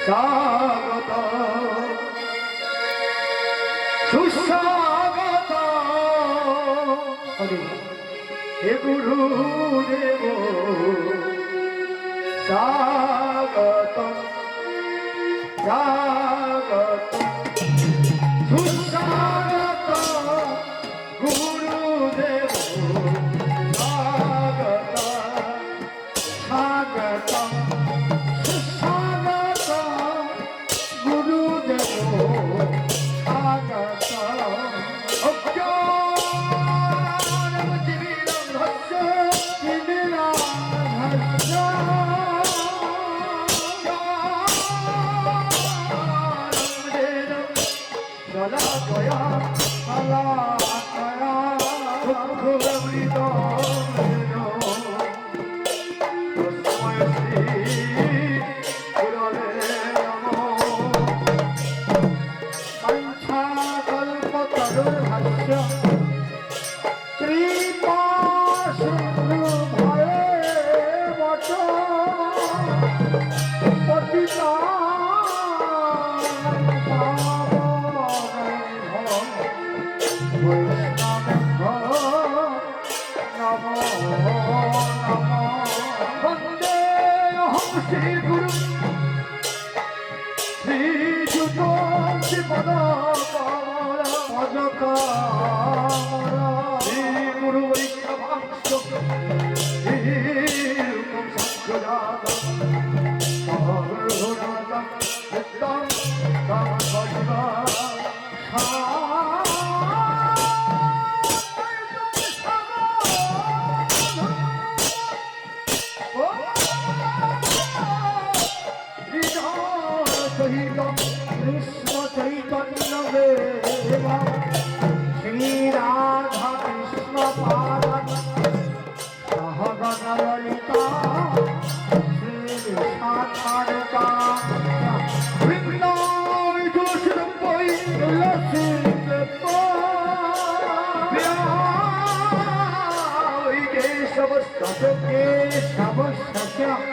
স্বাগত সুস্বাগত হে গুরুদেব স্বাগত স্বাগত সুস্বাগত গুরুদেব স্বাগত স্বাগত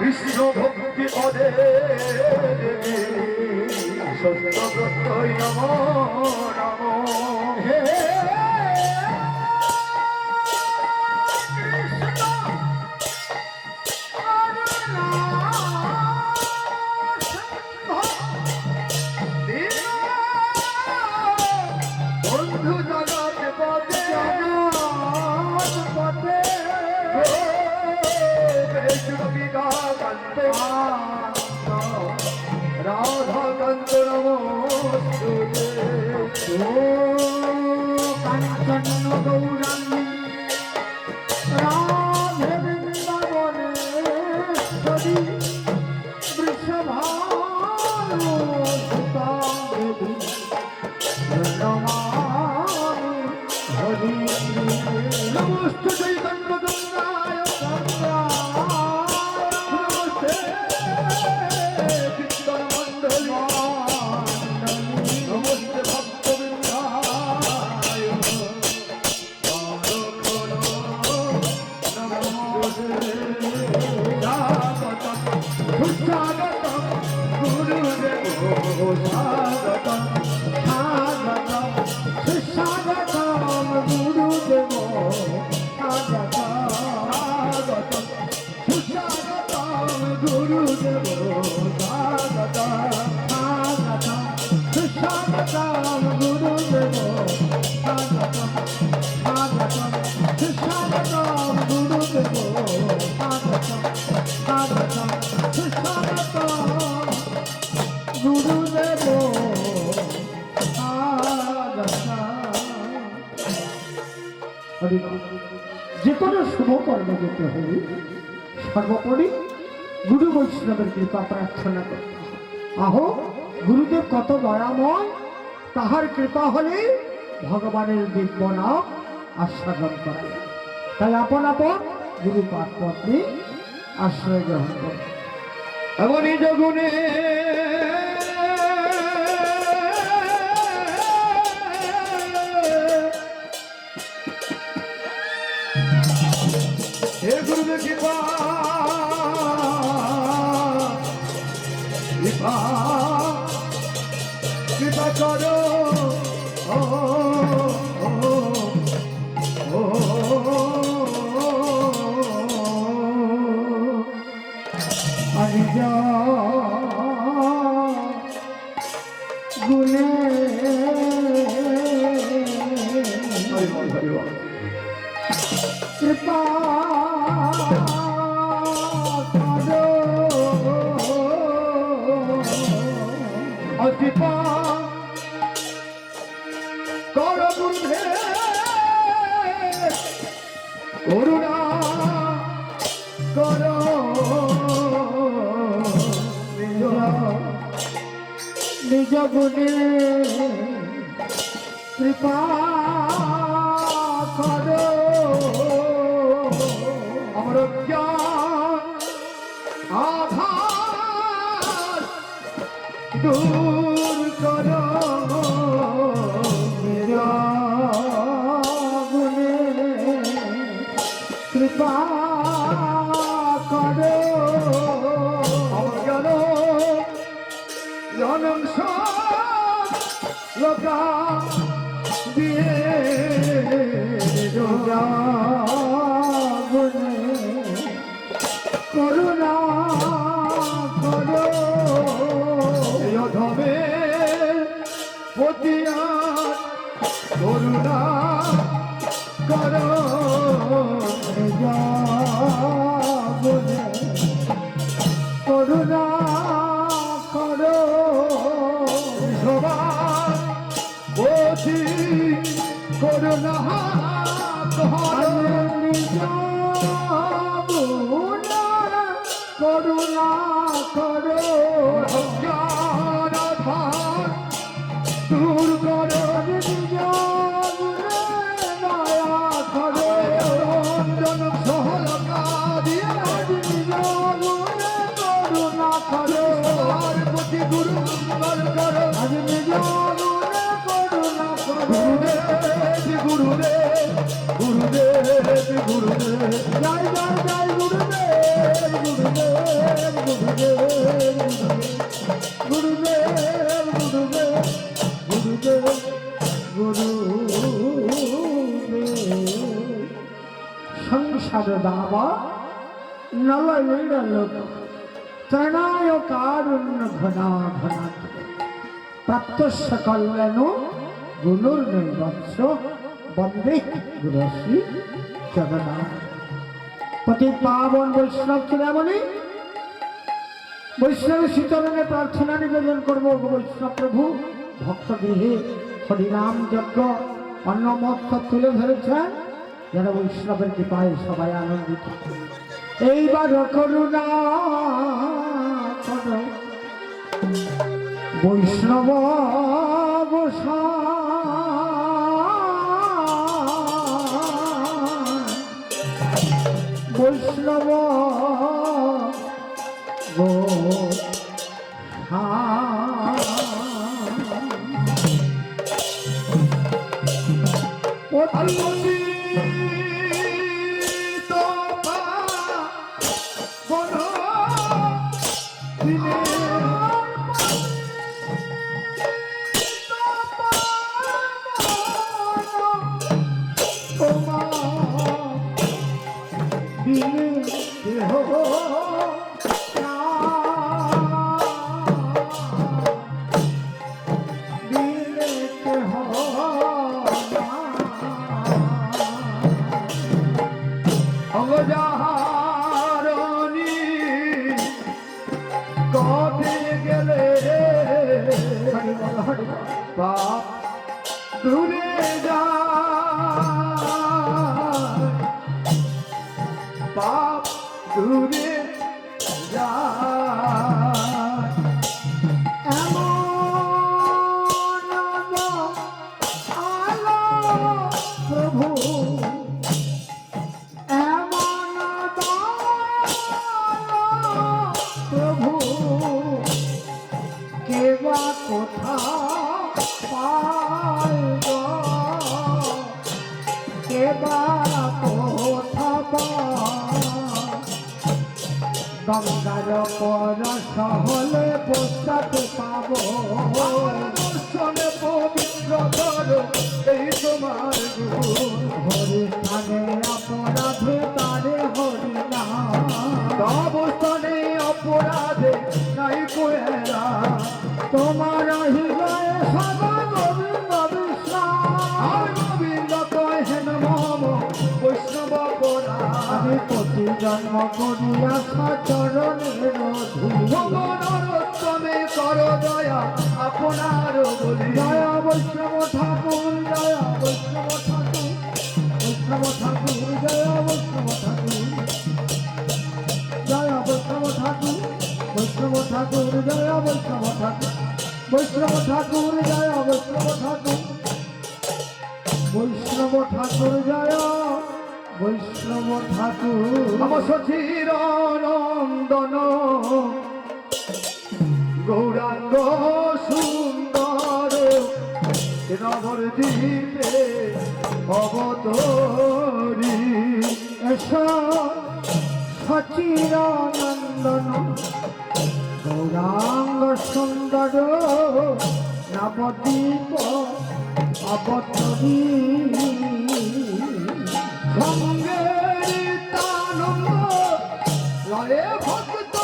বিষ্ণু ভক্তি পদে সত্যব্রতই নমো নমো হে বন্ধু জগৎ পদে রাধাকান্ত নমস্তুতে ও কাঞ্চন গৌরাঙ্গী রাধে বৃন্দাবনেশ্বরী বৃষভানুসুতা দেবী নমামি হরি নমস্তে চৈতন্য গঙ্গায় নমস্তে কীর্তন মণ্ডলী নমস্তে ভক্তবৃন্দায় সুস্বাগতম গুরুদেব স্বাগতম স্বাগতম সুস্বাগতম গুরুদেব স্বাগতম সুস্বাগতম গুরুদেব স্বাগতম স্বাগতম সুস্বাগতম গুরুদেব স্বাগতম স্বাগতম সুস্বাগতম গুরুদেব স্বাগতম স্বাগতম সুস্বাগতম গুরুদেব যে কোনো শুভ কর্ম যেতে হলে সর্বোপরি গুরু বৈষ্ণবের কৃপা প্রার্থনা করতে হবে। আহো গুরুদেব কত দয়াময়, তাহার কৃপা হলে ভগবানের দিব্য নাম আস্বাদন করা যায়। তাই আপন আপন গুরু পাঠ পত্রে আশ্রয় গ্রহণ করে এমনই জগুনে হে গুরুদেব কৃপা কৃপা কৃপা করো ও ও আরিজা গুনে কৃপা করো কৃপা কর গুরুদেব করুণা করো নিজ গুণে কৃপা করো আমার জ্ঞান আধার দূর করো নিজ গুণে কৃপা করো আমার জ্ঞান জনংস লোকা দিয়ে নিজ গুণে করুণা করো এই অধমে পতিয়া করুণা করো নিজ গুণে করুণা করো সবার পতি করুণা করো নিজ গুণে করুণা করো অজ্ঞান আধার দূর করো নিজ গুণে দয়া করো রঞ্জন সহলতা দিয়ে নিজ গুণে করুণা করো সবার প্রতি গুরু মঙ্গল করো আজ নিজ গুণে করুণা করো গুরুদেব গুরুদেব গুরুদেব জয় জয় জয় গুরুদেব গুরুদেব গুরুদেব গুরুদেব গুরুদেব গুরুদেব সংসার দাবা নললোক ত্রণায় কারুণ্য ঘনা ঘনা প্রাপ্তস্য কল্যাণ গুণুর্নৈবৎস বন্দে গুরুশ্রী জগন্নাথ। পতি পাবন বৈষ্ণব চূড়ামণি বৈষ্ণব শ্রীচরণে প্রার্থনা নিবেদন করবো গো বৈষ্ণব প্রভু। ভক্ত গৃহে হরিনাম যজ্ঞ অন্ন মৎস্য তুলে ধরেছেন, যারা বৈষ্ণবের কৃপায় সবাই আনন্দিত। এইবার করুণা কর বৈষ্ণব বৈষ্ণব অঙ্গজাহারণী কবে গেলে পাপ দূরে যায়, পাপ দূরে যায়। প্রভু প্রভু কেবা কোথা পায় গো, কেবা কোথা পায় গঙ্গার পর সহলে পোষাতে পাবো, দর্শনে পবিত্র করো এই তোমার গুণ। হরি স্থানে অপরাধে তারে হরি না, অবস্থানে অপরাধে নাই কোয়েরা, তোমার হৃদয়ে সদা গোবিন্দ আর বিশ্রাম। গোবিন্দ কয় হেন মম বৈষ্ণব পরা। আমি প্রতি জন্ম করিয়া সচরণের ধূলি, ভগবানোত্তমে কর দয়া আপনার বলি। জয় বৈষ্ণব ঠাকুর, জয় বৈষ্ণব ঠাকুর, বৈষ্ণব ঠাকুর, জয় বৈষ্ণব ঠাকুর, জয় বৈষ্ণব ঠাকুর, বৈষ্ণব ঠাকুর, জয় বৈষ্ণব ঠাকুর, বৈষ্ণব ঠাকুর, জয় বৈষ্ণব ঠাকুর, বৈষ্ণব ঠাকুর, জয় বৈষ্ণব ঠাকুর। নম সচির নন্দন গৌরাঙ্গ সুন্দর নবদ্বীপে অবতরী। এসো সচির নন্দন গৌরাঙ্গ সুন্দর নবদ্বীপ অবতরী। সঙ্গের তানন্দ লয়ে ভক্ত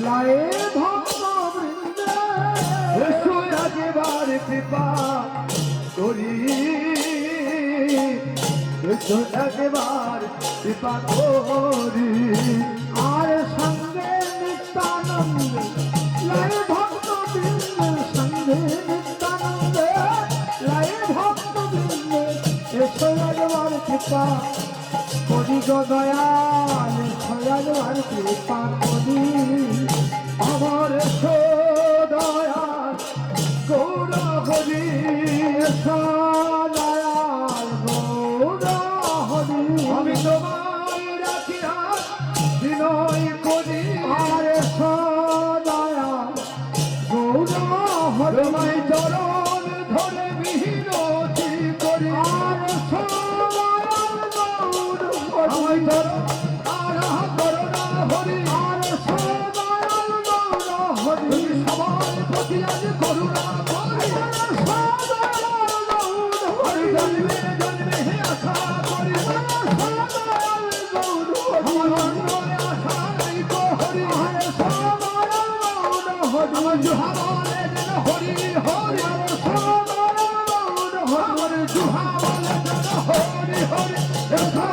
লয়ে ভক্ত বৃন্দে এসো একবার কৃপা করি, এসো একবার কৃপা করি। আর সঙ্গে নিত্যানন্দে লয়ে ভক্ত বৃন্দে, সঙ্গে নিত্যানন্দে লয়ে ভক্ত বৃন্দে এসো একবার কৃপা করি গো দয়াল, এসো একবার কৃপা করি। আমার দয়াল গৌর হরি, এসো দয়াল গৌর হরি। আমি তোমায় রাখিয়া বিনয় করি। আর এসো দয়াল গৌর হরি। তোমায় চরণ ধরে মিহিরতি করি। আর এসো দয়াল গৌর আমায় হরি। চরণ আরাহ করুণা হরি। আর এসো দয়াল গৌর হরি। তুমি সবাই প্রতি আজ করুণা করি। হরি জন্মে জন্মে হে আশা করি। আমার অন্তরে আশা নাই গো হরি। আমার জুহা বলে যেন হরি হরি। আমার জুহা বলে যেন হরি হরি। এসো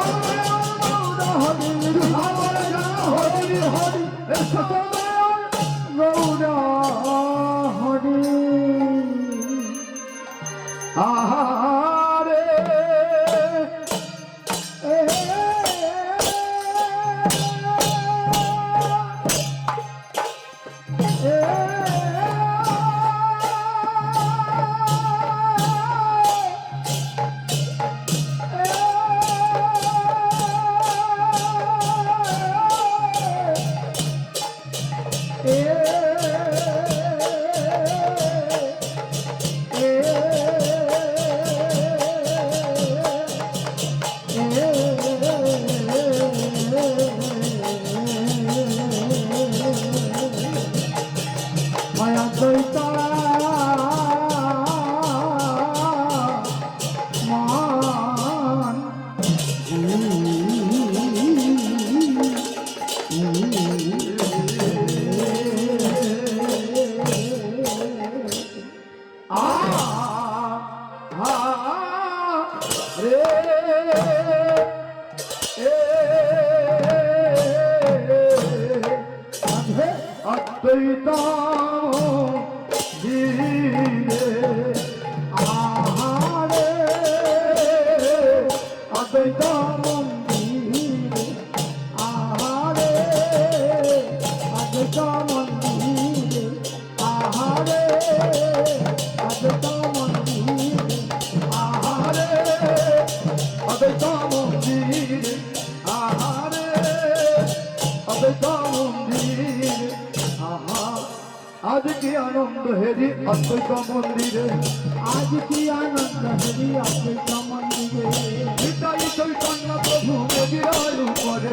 আহারে মায়া দৈতা মান অদ্বৈত ধীরে আহারে অদ্বৈত মন্দিরে আহারে অদ্বৈত মন্দিরে আহারে অদ্বৈত মন্দিরে আহারে অদ্বৈত মন্দিরে আহারে অদ্বৈত মন্দিরে আহা আজ কি আনন্দ হেরি অদ্বৈত মন্দিরে আজ কি আনন্দ হরি অদ্বৈত মন্দিরে নিতাই চৈতন্য প্রভু মদিরার উপরে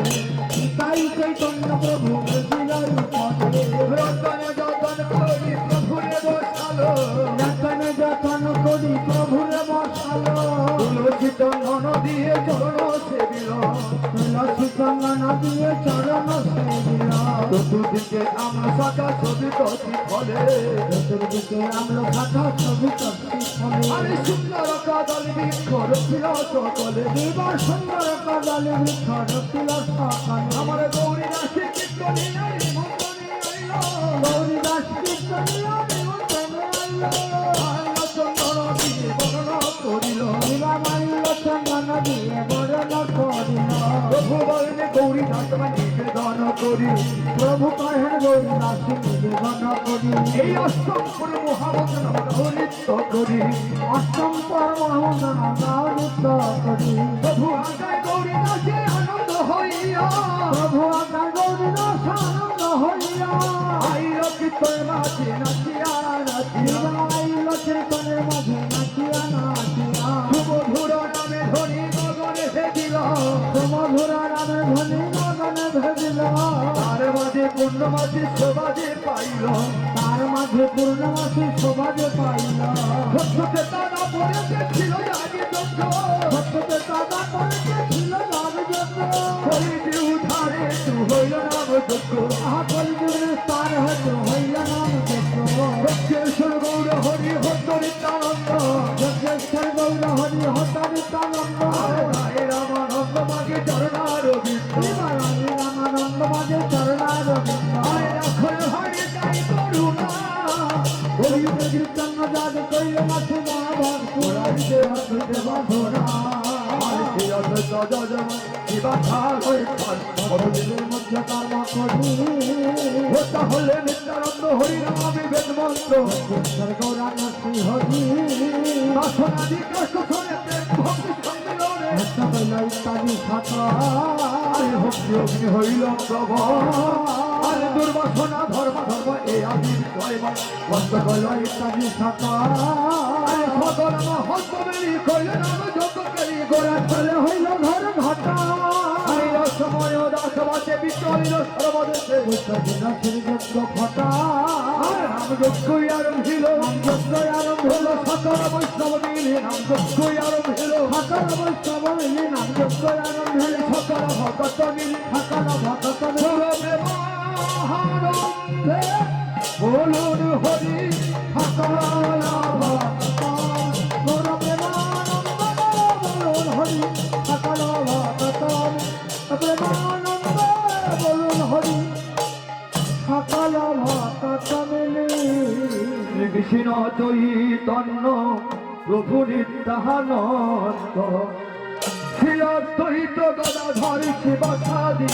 তাই চৈতন্য প্রভু মৃদুলার উপরে রতন যতন করি প্রভুরে বসালো যতন যতন করি প্রভুরে বসালো তুলসী চন্দন দিয়ে চরণ সেবিল তুলসী চন্দন দিয়ে চরণ সেবিল চতুর্দিকে আমরা শাখা ছবি কষি ফলে চতুর্দিকে আমলো খাতা ছবি কষ্টি ফলে আরে সুন্দর কাদল বৃক্ষ রক্ষিল সকলে এবার সুন্দর কদলে বৃক্ষ রক্ষিল সকালে আমার গৌরী রাশি কীর্তনী আইল মঙ্গলী আইল গৌরী দাস কীর্তনীয় নিমন্ত্রণে আইল আইল চন্দন দিয়ে বর্ণনা করিল এবার মাইল চন্দন দিয়ে বরণ করিল প্রভু বলনে গৌরী দাস নিবেদন করি প্রভু কহেন গৌরী দাস নিবেদন করি এই অষ্টম পুর মহামন্ত্র নৃত্য করি অষ্টম পর মহামন্ত্র নৃত্য করি প্রভু আগায় গৌরী দাসে আনন্দ হইয়া প্রভু আজ্ঞা গৌরী দাস আনন্দ হইয়া আইল কীর্তন মাঝে নাচিয়া নাচিয়া আইল কীর্তনের মাঝে নাচিয়া নাচিয়া সুমধুর নামে ধনী গগনে ভেদিল সুমধুর নামে ধ্বনি গগনে ভেদিল তার মাঝে পূর্ণমাসী শোভাজে পাইল তার মাঝে পূর্ণমাসী শোভাজে পাইল সত্যতে তারা পড়েছে ছিল আগে যজ্ঞ সত্যতে দাদা করেছে ছিল রাজযজ্ঞ কলিতে উদ্ধারে তু হইল নাম যজ্ঞ আহা কলিযুগের তার হয়তো হইল নাম যজ্ঞ যজ্ঞেশ্বর গৌর হরি হরিতানন্দ যজ্ঞেশ্বর গৌর হরি হতারিতানন্দ রায় রামানন্দ মাগে চরণার বিন্দ শ্রীমারানী রামানন্দ মাঝে চরণার বিন্দ আয় রাখল হরি তাই করুণা কলিযুগে কীর্তন যাদ কইল মাঠে মহাভাগ পুরাইতে হইতে বাধনা অরুণের মধ্যে কর্ম করি হলে নিত্যানন্দ হরিনামে বেদ মন্ত্র যজ্ঞেশ্বর গৌরাঙ্গ শ্রী হরি বাসনাদি কষ্ট শোনে ভক্তি সম্মিলনে ভক্ত কইল ইত্যাদি সাথা আরে ভক্তি অগ্নি হইল প্রভ আরে দুর্বাসনা ধর্ম ধর্ম এ আদি জয়বা ভক্ত কইল ইত্যাদি সাথা আরে সকল হস্ত বেরি কইল নাম যোগ করি গোরা চলে হইল ঘর ঘটা আরে সময় দাস বাসে বিচলিল সর্বদেশে দিন শ্রীযজ্ঞ ফটা আর নাম যজ্ঞ আরম্ভিল যজ্ঞ আরম্ভ হল সকল বৈষ্ণব মিলে নাম যজ্ঞ আরম্ভিল সকল বৈষ্ণব মিলি নাম যজ্ঞ আরম্ভ সকল ভগত মিলে সকল ভক্ত প্রেমানন্দে বলুন হরি সকল গৌর প্রেমানন্দ বলুন হরি সকল ভক্ত প্রেমানন্দ বলুন হরি সকল ভক্ত মিলি কৃষ্ণ চৈতন্য প্রভু নিত্যানন্দ শ্রী অদ্বৈত গদাধর শিব সাদি